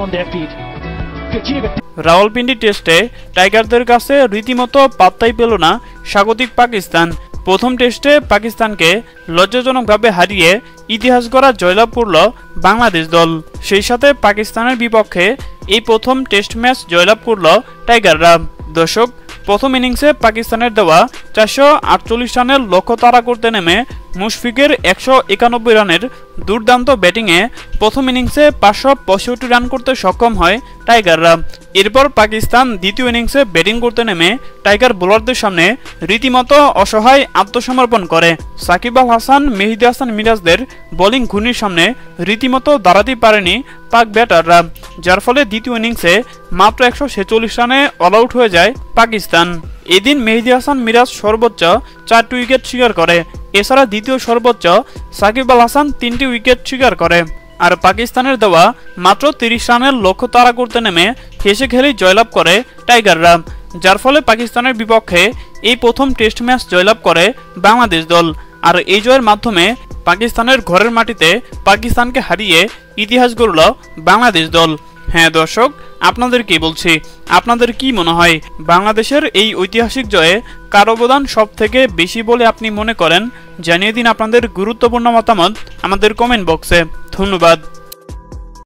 on their feet. Continue. Rawalpindi টেস্টে টাইগারদের কাছে রীতিমতো পাত্তাই পেল না স্বাগতিক পাকিস্তান। প্রথম টেস্টে পাকিস্তানকে লজ্জাজনকভাবে হারিয়ে ইতিহাস গড়া জয়লাভ করল বাংলাদেশ দল। সেই সাথে পাকিস্তানের বিপক্ষে এই প্রথম টেস্ট ম্যাচ জয়লাভ করল টাইগাররা। দর্শক, প্রথম ইনিংসে পাকিস্তানের দেওয়া 448 রানের লক্ষ্য তাড়া করতে নেমে মুশফিকের 191 রানের দুর্দান্ত ব্যাটিংয়ে প্রথম ইনিংসে 565 রান করতে সক্ষম হয় টাইগাররা। এরপর পাকিস্তান দ্বিতীয় ইনিংসে ব্যাটিং করতে নেমে টাইগার বোলারদের সামনে রীতিমতো অসহায় আত্মসমর্পণ করে। সাকিব আল হাসান, মেহেদী হাসান মিরাজদের বোলিং ঘূর্ণির সামনে রীতিমতো দাঁড়াতে পারেনি পাক ব্যাটাররা, যার ফলে দ্বিতীয় ইনিংসে মাত্র 146 রানে অল আউট হয়ে যায় পাকিস্তান। এদিন মেহেদী হাসান মিরাজ সর্বোচ্চ 4টি উইকেট শিকার করে। এছাড়া দ্বিতীয় সর্বোচ্চ সাকিব আল হাসান 3টি উইকেট শিকার করে। আর পাকিস্তানের দেওয়া মাত্র 30 রানের লক্ষ্য তাড়া করতে নেমে হেসে খেলেই জয়লাভ করে টাইগাররা, যার ফলে পাকিস্তানের বিপক্ষে এই প্রথম টেস্ট ম্যাচ জয়লাভ করে বাংলাদেশ দল। আর এই জয়ের মাধ্যমে পাকিস্তানের ঘরের মাটিতে পাকিস্তানকে হারিয়ে ইতিহাস গড়ল বাংলাদেশ দল। হ্যাঁ দর্শক, আপনাদের কি বলছি, আপনাদের কি মনে হয় বাংলাদেশের এই ঐতিহাসিক জয়ে কার অবদান সব থেকে বেশি বলে আপনি মনে করেন? জানিয়ে দিন আপনাদের গুরুত্বপূর্ণ মতামত আমাদের কমেন্ট বক্সে। ধন্যবাদ।